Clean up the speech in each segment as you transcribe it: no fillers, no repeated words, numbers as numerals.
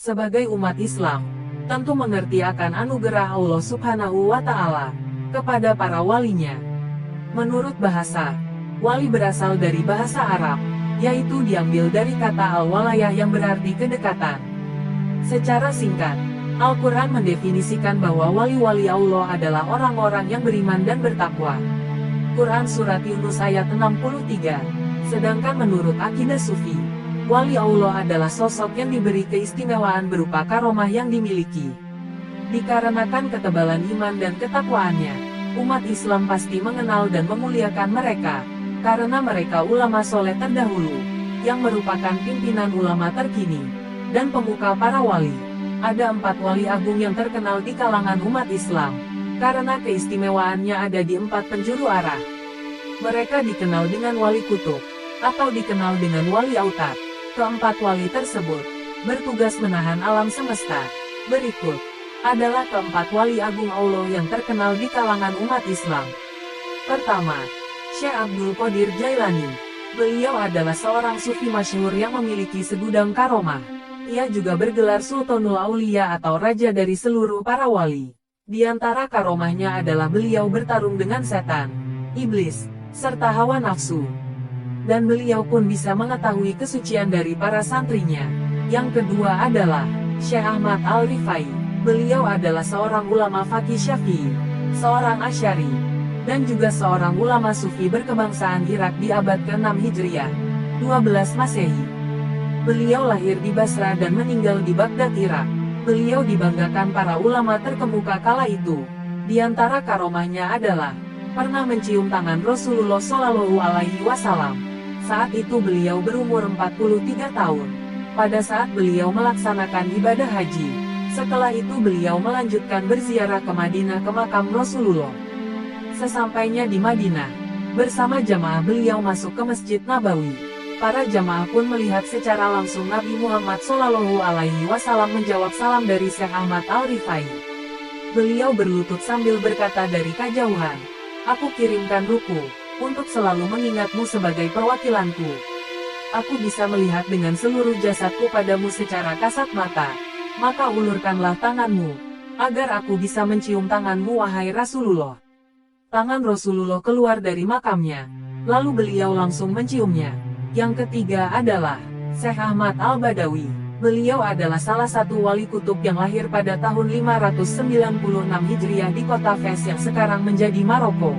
Sebagai umat Islam, tentu mengerti akan anugerah Allah Subhanahu wa Ta'ala kepada para walinya. Menurut bahasa, wali berasal dari bahasa Arab, yaitu diambil dari kata al-walayah yang berarti kedekatan. Secara singkat, Al-Quran mendefinisikan bahwa wali-wali Allah adalah orang-orang yang beriman dan bertakwa. Quran Surat Yunus ayat 63. Sedangkan menurut akidah Sufi, wali Allah adalah sosok yang diberi keistimewaan berupa karomah yang dimiliki. Dikarenakan ketebalan iman dan ketakwaannya, umat Islam pasti mengenal dan memuliakan mereka, karena mereka ulama soleh terdahulu, yang merupakan pimpinan ulama terkini, dan pemuka para wali. Ada 4 wali agung yang terkenal di kalangan umat Islam, karena keistimewaannya ada di 4 penjuru arah. Mereka dikenal dengan wali kutub, atau dikenal dengan wali autat. Keempat wali tersebut bertugas menahan alam semesta. Berikut adalah keempat wali agung Allah yang terkenal di kalangan umat Islam. Pertama, Syekh Abdul Qadir Jailani. Beliau adalah seorang sufi masyhur yang memiliki segudang karomah. Ia juga bergelar Sultanul Aulia atau raja dari seluruh para wali. Di antara karomahnya adalah beliau bertarung dengan setan, iblis, serta hawa nafsu. Dan beliau pun bisa mengetahui kesucian dari para santrinya. Yang kedua adalah Syekh Ahmad Al-Rifai. Beliau adalah seorang ulama faqih Syafi'i, seorang Asy'ari, dan juga seorang ulama sufi berkebangsaan Irak di abad ke-6 Hijriah, 12 Masehi. Beliau lahir di Basra dan meninggal di Baghdad, Irak. Beliau dibanggakan para ulama terkemuka kala itu. Di antara karomahnya adalah pernah mencium tangan Rasulullah Shallallahu Alaihi Wasallam. Saat itu beliau berumur 43 tahun. Pada saat beliau melaksanakan ibadah haji. Setelah itu beliau melanjutkan berziarah ke Madinah ke makam Rasulullah. Sesampainya di Madinah, bersama jamaah beliau masuk ke Masjid Nabawi. Para jamaah pun melihat secara langsung Nabi Muhammad Shallallahu Alaihi Wasallam menjawab salam dari Syekh Ahmad Al-Rifai. Beliau berlutut sambil berkata dari kejauhan, "Aku kirimkan ruku, untuk selalu mengingatmu sebagai perwakilanku. Aku bisa melihat dengan seluruh jasadku padamu secara kasat mata, maka ulurkanlah tanganmu, agar aku bisa mencium tanganmu wahai Rasulullah." Tangan Rasulullah keluar dari makamnya, lalu beliau langsung menciumnya. Yang ketiga adalah Syekh Ahmad Al-Badawi. Beliau adalah salah satu wali kutub yang lahir pada tahun 596 Hijriah di kota Fes yang sekarang menjadi Maroko.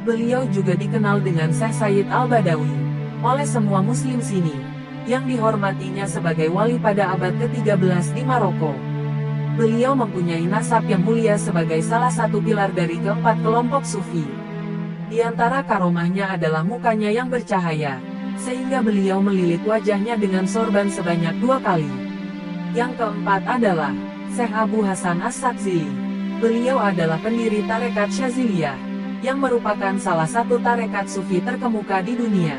Beliau juga dikenal dengan Syekh Sayyid Al-Badawi oleh semua muslim sini, yang dihormatinya sebagai wali pada abad ke-13 di Maroko. Beliau mempunyai nasab yang mulia sebagai salah satu pilar dari keempat kelompok sufi. Di antara karomahnya adalah mukanya yang bercahaya, sehingga beliau melilit wajahnya dengan sorban sebanyak 2 kali. Yang keempat adalah Syekh Abu Hasan As-Sadzili. Beliau adalah pendiri tarekat Syaziliyah, yang merupakan salah satu tarekat sufi terkemuka di dunia.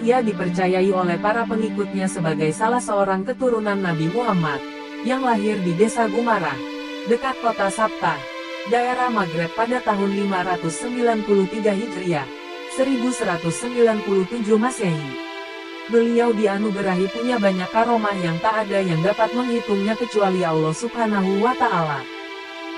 Ia dipercayai oleh para pengikutnya sebagai salah seorang keturunan Nabi Muhammad, yang lahir di desa Gumarah, dekat kota Sabtah, daerah Maghreb pada tahun 593 Hijriah. 1197 Masehi. Beliau dianugerahi punya banyak karomah yang tak ada yang dapat menghitungnya kecuali Allah Subhanahu wa Ta'ala.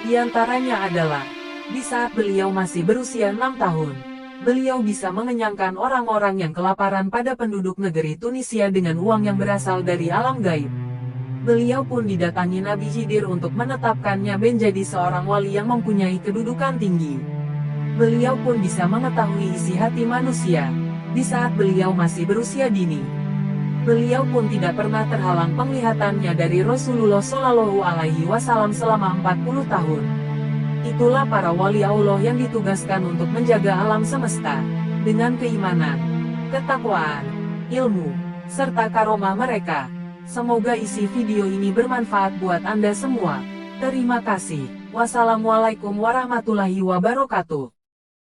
Di antaranya adalah, di saat beliau masih berusia 6 tahun, beliau bisa mengenyangkan orang-orang yang kelaparan pada penduduk negeri Tunisia dengan uang yang berasal dari alam gaib. Beliau pun didatangi Nabi Khidir untuk menetapkannya menjadi seorang wali yang mempunyai kedudukan tinggi. Beliau pun bisa mengetahui isi hati manusia, di saat beliau masih berusia dini. Beliau pun tidak pernah terhalang penglihatannya dari Rasulullah Shallallahu Alaihi Wasallam selama 40 tahun. Itulah para wali Allah yang ditugaskan untuk menjaga alam semesta, dengan keimanan, ketakwaan, ilmu, serta karomah mereka. Semoga isi video ini bermanfaat buat Anda semua. Terima kasih. Wassalamualaikum warahmatullahi wabarakatuh.